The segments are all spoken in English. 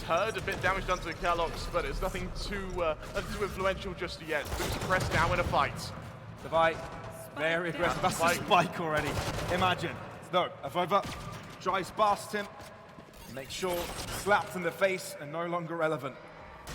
heard a bit damage done to the Kellogg's, but it's nothing too influential just yet. Boost pressed now in a fight. The fight, very aggressive. That's a spike already. Imagine. No, Avova drives past him, makes sure slapped in the face and no longer relevant.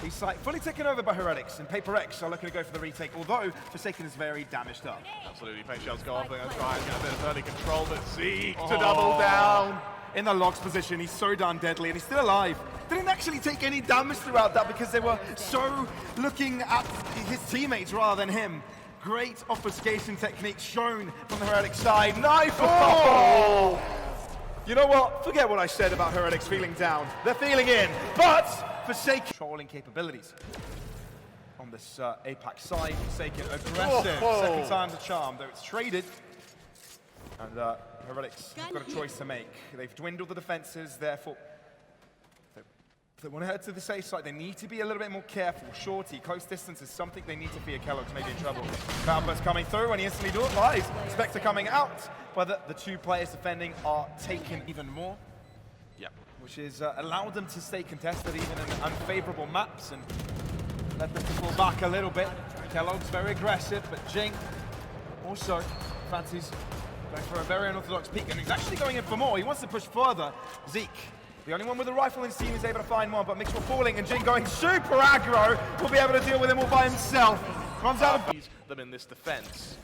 He's like fully taken over by Heretics, and Paper X are looking to go for the retake, although Forsaken is very damaged up. Absolutely, paint shells go off, they're going to try and get a bit of early control, but Zeke to double down. In the Logs position, he's so darn deadly, and he's still alive. Didn't actually take any damage throughout that because they were so looking at his teammates rather than him. Great obfuscation technique shown from the Heretics side. Knife! Oh! You know what? Forget what I said about Heretics feeling down. They're feeling in, but Forsaken controlling capabilities. On this APAC side, Forsaken aggressive. Second time's a charm, though it's traded. And Heretics have got a choice to make. They've dwindled the defenses, therefore, if they want to head to the safe side, they need to be a little bit more careful. Shorty, close distance is something they need to fear. Kellogg's may be in trouble. Cloudburst coming through, and he instantly do it live. Spectre coming out, but the two players defending are taken even more. Yep. Which is allowed them to stay contested even in unfavorable maps and let them pull back a little bit. Kellogg's very aggressive, but Jing also fancies going for a very unorthodox peek, and he's actually going in for more. He wants to push further. Zeke, the only one with a rifle in his team, is able to find one, but Mixwell falling, and Jing going super aggro will be able to deal with him all by himself. Runs out of them in this defense.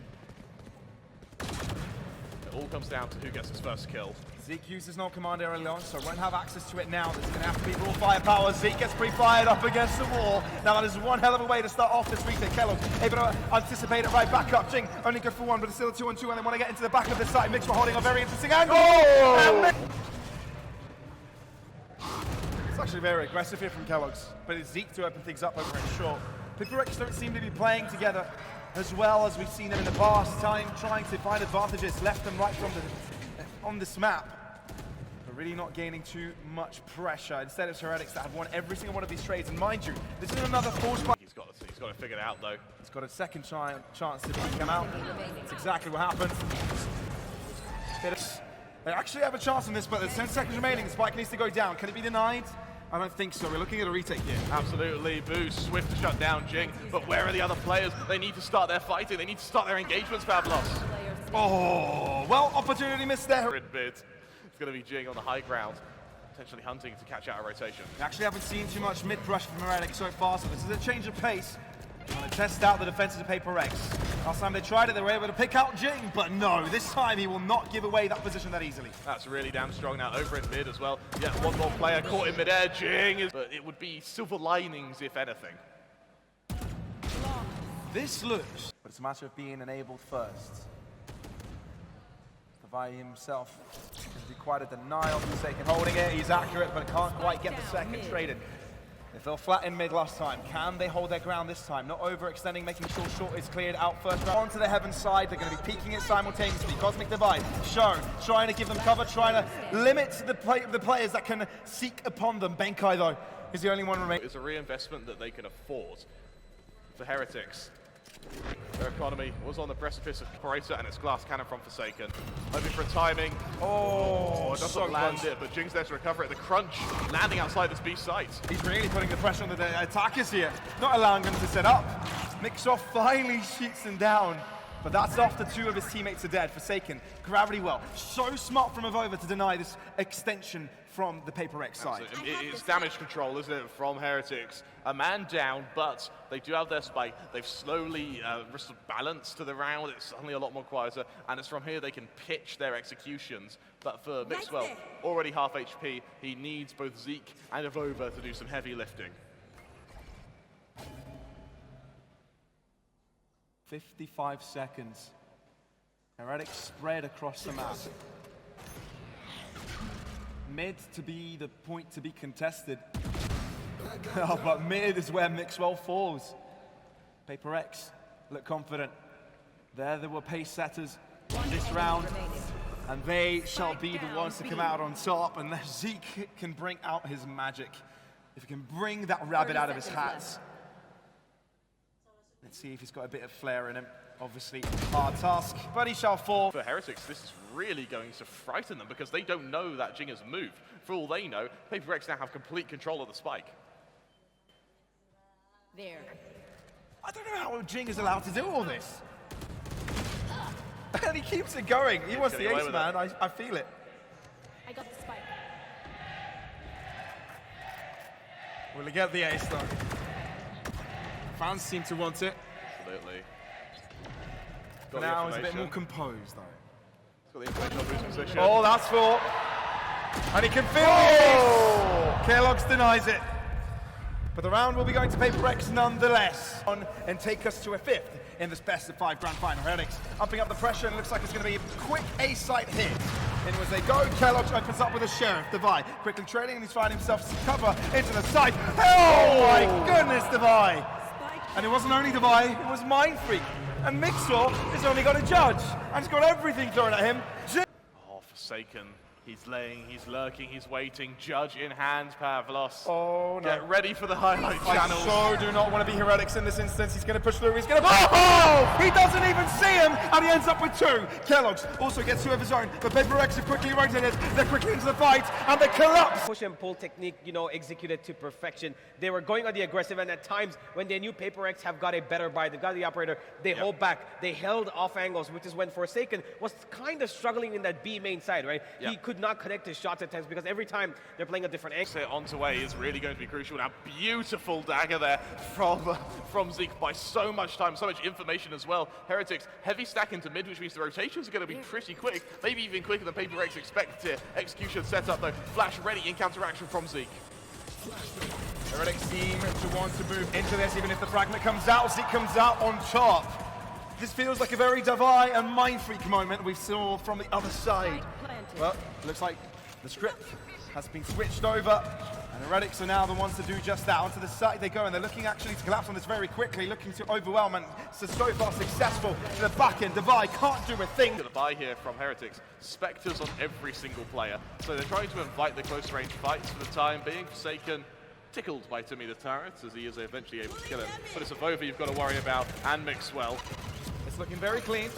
It all comes down to who gets his first kill. Zeke uses no command early on, so won't have access to it now. There's going to have to be raw firepower. Zeke gets pre-fired up against the wall. Now that is one hell of a way to start off this retake. Kellogg able to anticipate it right back up. Jing only go for one, but it's still a 2-on-2, and they want to get into the back of the site. Mixwell holding a very interesting angle. Oh! It's actually very aggressive here from Kellogg's, but it's Zeke to open things up over in short. Paper X don't seem to be playing together as well as we've seen them in the past, trying to find advantages left and right from on this map. But really not gaining too much pressure. Instead, it's Heretics that have won every single one of these trades. And mind you, this is another force fight. He's got to figure it out, though. He's got a second chance to come out. That's exactly what happened. They actually have a chance on this, but there's 10 seconds remaining. Spike needs to go down. Can it be denied? I don't think so. We're looking at a retake here. Absolutely. Boost, swift to shut down Jing. But where are the other players? They need to start their fighting. They need to start their engagements, Pavlos. Oh, well, opportunity missed there. It's going to be Jing on the high ground, potentially hunting to catch out a rotation. We actually haven't seen too much mid-rush from Heretics so far, so this is a change of pace. Trying to test out the defenses of Paper X. Last time they tried it, they were able to pick out Jing, but no, this time he will not give away that position that easily. That's really damn strong now, over in mid as well. Yeah, one more player caught in mid-air, Jing is... But it would be silver linings, if anything. This looks... But it's a matter of being enabled first. Pavai himself can do quite a denial for the sake of holding it. He's accurate, but can't quite get the second traded. They fell flat in mid last time. Can they hold their ground this time? Not overextending, making sure short is cleared out first round. Onto the heaven side, they're going to be peeking it simultaneously. Cosmic Divide shown, trying to give them cover, trying to limit the players that can seek upon them. Benkai, though, is the only one remaining. It's a reinvestment that they can afford for Heretics. Their economy was on the precipice of Operator and its glass cannon from Forsaken. Hoping for a timing. Oh, doesn't so land it, but Jing's there to recover it. The crunch landing outside this B site. He's really putting the pressure on the attackers here, not allowing them to set up. Mixoff finally shoots them down, but that's after two of his teammates are dead. Forsaken, Gravity Well. So smart from Avova to deny this extension from the Paper X side. It's damage control, isn't it, from Heretics. A man down, but they do have their spike. They've slowly restored balance to the round. It's suddenly a lot more quieter, and it's from here they can pitch their executions. But for Mixwell, already half HP, he needs both Zeke and Avova to do some heavy lifting. 55 seconds. Heretics spread across the map. Mid to be the point to be contested. Oh, but mid is where Mixwell falls. Paper X look confident. There were pace setters this round, and they shall be the ones to come out on top. And Zeke can bring out his magic. If he can bring that rabbit out of his hat, Let's see if he's got a bit of flair in him. Obviously, hard task, but he shall fall. For Heretics, this is really going to frighten them because they don't know that Jing has moved. For all they know, Paper Rex now have complete control of the spike. There. I don't know how Jing is allowed to do all this. And he keeps it going. He wants the ace, man. I feel it. I got the spike. Will he get the ace, though? Fans seem to want it. Absolutely. But now he's a bit more composed, though. He's got the information on boost position. Oh, that's four. And he can feel it. Kellogg's denies it. But the round will be going to Paper Rex nonetheless. And take us to a fifth in this best of 5 grand final. Heretics upping up the pressure, and it looks like it's going to be a quick A-site hit. In as they go, Kellogg opens up with a Sheriff. Devi quickly trading, and he's finding himself some cover into the site. Oh my goodness, Devi! And it wasn't only Devi, it was Mind Freak. And Mixor has only got a judge, and he's got everything thrown at him. Oh, Forsaken. He's laying, he's lurking, he's waiting. Judge in hand, Pavlos. Oh, no. Get ready for the highlight channels. I so do not want to be Heretics in this instance. He's going to push through. He's going to... Oh! He doesn't even see him, and he ends up with 2. Kellogg's also gets 2 of his own, but Paper Rex are quickly rotated. They're quickly into the fight, and they collapse. Push and pull technique, executed to perfection. They were going on the aggressive, and at times, when they knew Paper Rex have got a better buy, they've got the operator, they hold back. They held off angles, which is when Forsaken was kind of struggling in that B main side, right? He could not connect his shots at times because every time they're playing a different angle. Onto A is really going to be crucial. Now, beautiful dagger there from Zeke by so much time, so much information as well. Heretics, heavy stack into mid, which means the rotations are going to be pretty quick, maybe even quicker than Paper Rex expected here. Execution set up though, flash ready in counteraction from Zeke. Heretics seem to want to move into this, even if the fragment comes out. Zeke comes out on top. This feels like a very Devi and Mind Freak moment we saw from the other side. Well, looks like the script has been switched over, and Heretics are now the ones to do just that. Onto the side they go, and they're looking actually to collapse on this very quickly, looking to overwhelm, and so far successful to the back end. Devi can't do a thing. The buy here from Heretics, Spectres on every single player, so they're trying to invite the close range fights for the time being. Forsaken tickled by Timmy the Turret, as he is eventually able to kill him. But it's a Vova you've got to worry about, and Mixwell. It's looking very clean.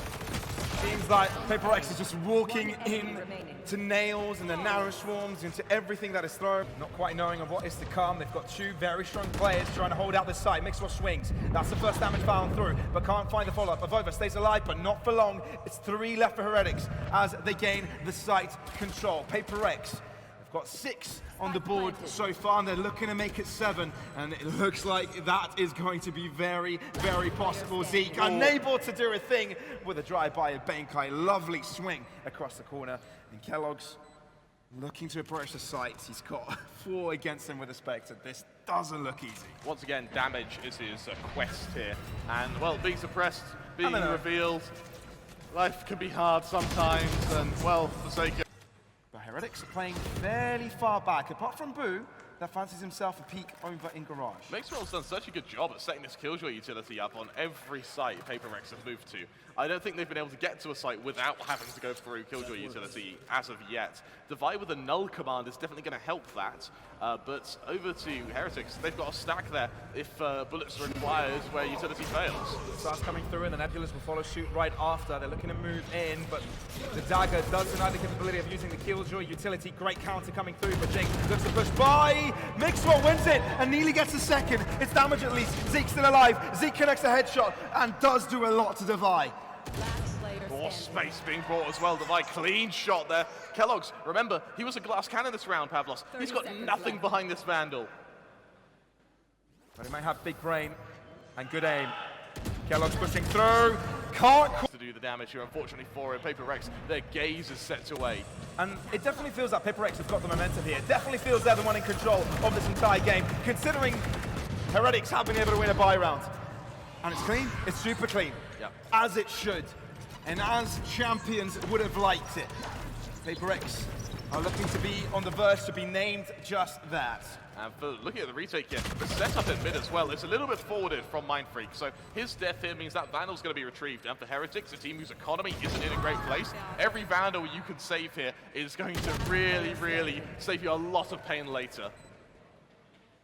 Seems like Paper Rex is just walking in to nails and the narrow swarms, into everything that is thrown. Not quite knowing of what is to come. They've got 2 very strong players trying to hold out this side. Mixwell swings. That's the first damage found through, but can't find the follow-up. Avova stays alive, but not for long. It's 3 left for Heretics as they gain the site control. Paper Rex have got 6 on the board so far, and they're looking to make it 7, and it looks like that is going to be very, very possible. Zeke unable to do a thing with a drive-by of Benkai. Lovely swing across the corner, and Kellogg's looking to approach the site. He's got 4 against him with a Spectre. This doesn't look easy. Once again, damage is his quest here, and well, being suppressed, being revealed, life can be hard sometimes, and well, Forsaken. Heretics are playing fairly far back, apart from Boo, that fancies himself a peek over in Garage. Mixwell's done such a good job at setting this Killjoy utility up on every site Paper Rex have moved to. I don't think they've been able to get to a site without having to go through Killjoy utility as of yet. Devi with a null command is definitely going to help that, but over to Heretics, they've got a stack there if bullets are required where utility fails. Star's coming through, and the Nebulas will follow suit right after. They're looking to move in, but the dagger does deny the capability of using the Killjoy utility. Great counter coming through, but Jake looks to push by. Mixwell wins it, and nearly gets a second. It's damage at least. Zeke's still alive. Zeke connects a headshot, and does do a lot to Devi. More space being brought as well. Devi clean shot there. Kellogg's, remember, he was a glass cannon this round, Pavlos. He's got nothing behind this Vandal. But he might have big brain and good aim. Kellogg's pushing through. Can't to do the damage here, unfortunately for him. Paper Rex, their gaze is set away. And it definitely feels like Paper Rex have got the momentum here. It definitely feels they're the one in control of this entire game, considering Heretics have been able to win a bye round. And it's clean. It's super clean. Yep. As it should. And as champions would have liked it. Paper Rex are looking to be on the verge to be named just that. And for looking at the retake here, the setup in mid as well, it's a little bit forwarded from Mind Freak. So his death here means that Vandal's going to be retrieved. And for Heretics, a team whose economy isn't in a great place, every Vandal you can save here is going to really, really save you a lot of pain later.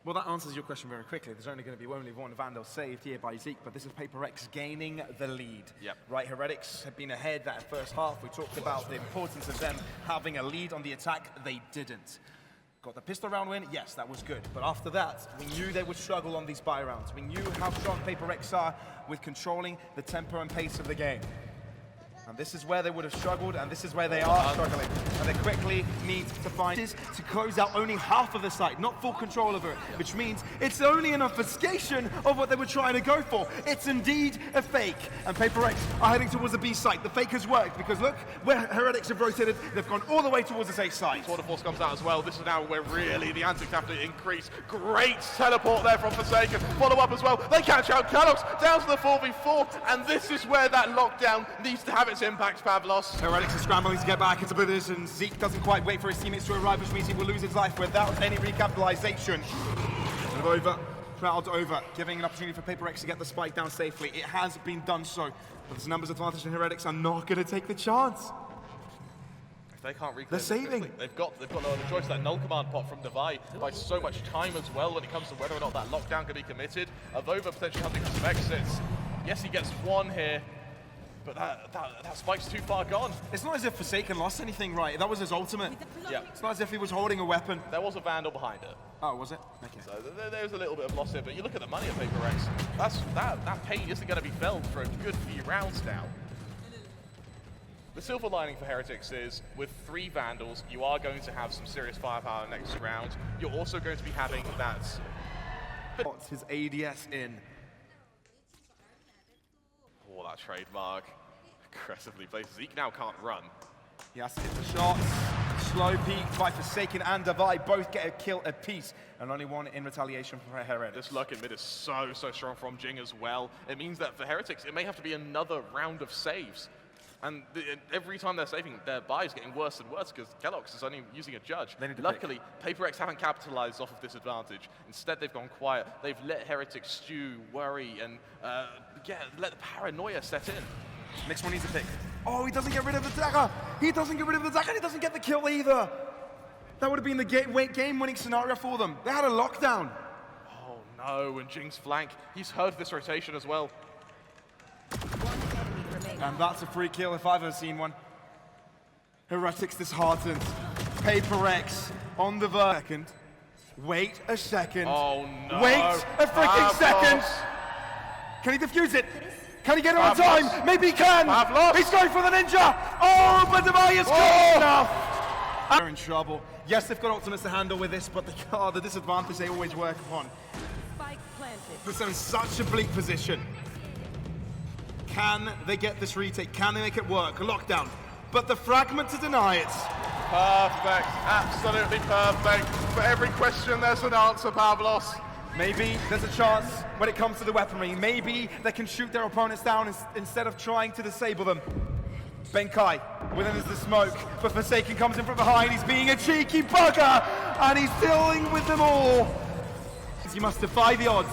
Well, that answers your question very quickly. There's only going to be only one Vandal saved here by Zeke, but this is Paper X gaining the lead. Yep. Right, Heretics had been ahead that first half. We talked about the importance of them having a lead on the attack. They didn't. Got the pistol round win, yes, that was good. But after that, we knew they would struggle on these buy rounds. We knew how strong Paper X are with controlling the tempo and pace of the game. And this is where they would have struggled, and this is where they are struggling. And they quickly need to find this to close out only half of the site, not full control over it, which means it's only an obfuscation of what they were trying to go for. It's indeed a fake. And Paper X are heading towards the B site. The fake has worked, because look, where Heretics have rotated, they've gone all the way towards this A site. Tour de Force comes out as well. This is now where really the antics have to increase. Great teleport there from Forsaken. Follow up as well. They catch out Kellogg's down to the 4v4, and this is where that lockdown needs to have its impact, Pavlos. Heretics are scrambling to get back into position. Zeke doesn't quite wait for his teammates to arrive, which means he will lose his life without any recapitalization. Over, crowd over, giving an opportunity for Paper X to get the spike down safely. It has been done so, but this numbers advantage, and Heretics are not going to take the chance. If they can't reclaim They're saving. They've got no other choice. That null command pot from Divide buys so much time as well when it comes to whether or not that lockdown can be committed. Avova potentially hunting some exits. Yes, he gets one here, but that spike's too far gone. It's not as if Forsaken lost anything, right? That was his ultimate. Yeah. It's not as if he was holding a weapon. There was a Vandal behind it. Oh, was it? Okay. So there's a little bit of loss here, but you look at the money of Paper X. That pain isn't going to be felt for a good few rounds now. The silver lining for Heretics is, with 3 Vandals, you are going to have some serious firepower next round. You're also going to be having that... Puts his ADS in. Oh, that trademark. Aggressively placed. Zeke now can't run. He has to hit the shots. Slow peek by Forsaken and Divide. Both get a kill apiece, and only one in retaliation for Heretics. This luck in mid is so strong from Jing as well. It means that for Heretics, it may have to be another round of saves. And every time they're saving, their buy is getting worse and worse because Kellogg's is only using a judge. Luckily, Paper X haven't capitalized off of this advantage. Instead, they've gone quiet. They've let Heretics stew, worry, and let the paranoia set in. Next one needs a pick. Oh, he doesn't get rid of the dagger. He doesn't get rid of the dagger, and he doesn't get the kill either. That would have been the game-winning scenario for them. They had a lockdown. Oh no, and Jing's flank. He's heard this rotation as well. And that's a free kill if I've ever seen one. Heretics disheartened. Paper X on the second. Wait a second. Oh no. Wait a freaking second. Can he defuse it? Can he get it on time? Maybe he can. He's going for the ninja. Oh, but Divide is close enough. They're in trouble. Yes, they've got ultimates to handle with this, but the disadvantage they always work upon. Spike planted. Puts them in such a bleak position. Can they get this retake? Can they make it work? A lockdown. But the fragment to deny it. Perfect. Absolutely perfect. For every question, there's an answer, Pavlos. Maybe there's a chance when it comes to the weaponry. Maybe they can shoot their opponents down instead of trying to disable them. Benkai within the smoke, but Forsaken comes in from behind. He's being a cheeky bugger, and he's dealing with them all. You must defy the odds.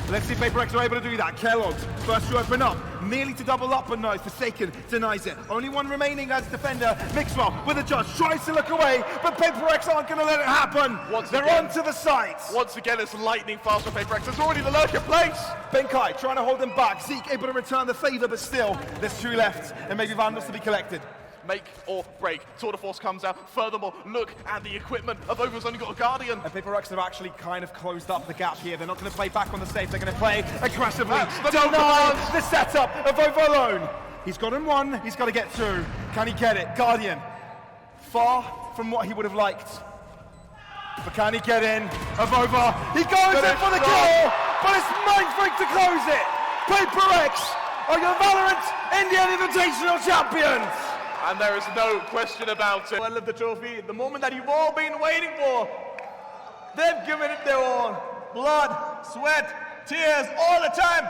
Let's see if Paper X are able to do that. Kellogg's first to open up, nearly to double up, but no, Forsaken denies it. Only one remaining as defender. Mixwell with a judge, tries to look away, but Paper X aren't going to let it happen. They're onto the site. Once again, it's lightning fast for Paper X. There's already the lurk in place. Benkai trying to hold them back. Zeke able to return the favor, but still, there's 2 left, and maybe Vandals to be collected. Make or break. Tour de Force comes out. Furthermore, look at the equipment. Avova's only got a Guardian. And Paper X have actually kind of closed up the gap here. They're not going to play back on the safe. They're going to play aggressively. Deny the setup. Avova alone. He's got him 1. He's got to get 2. Can he get it? Guardian. Far from what he would have liked. But can he get in? Avova. He goes in for the kill. But it's Mindfreak to close it. Paper X are your Valorant Indian Invitational champions. And there is no question about it. Well, of the trophy, the moment that you've all been waiting for. They've given it their all. Blood, sweat, tears, all the time.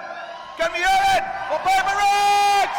Can we hear it for Paper X?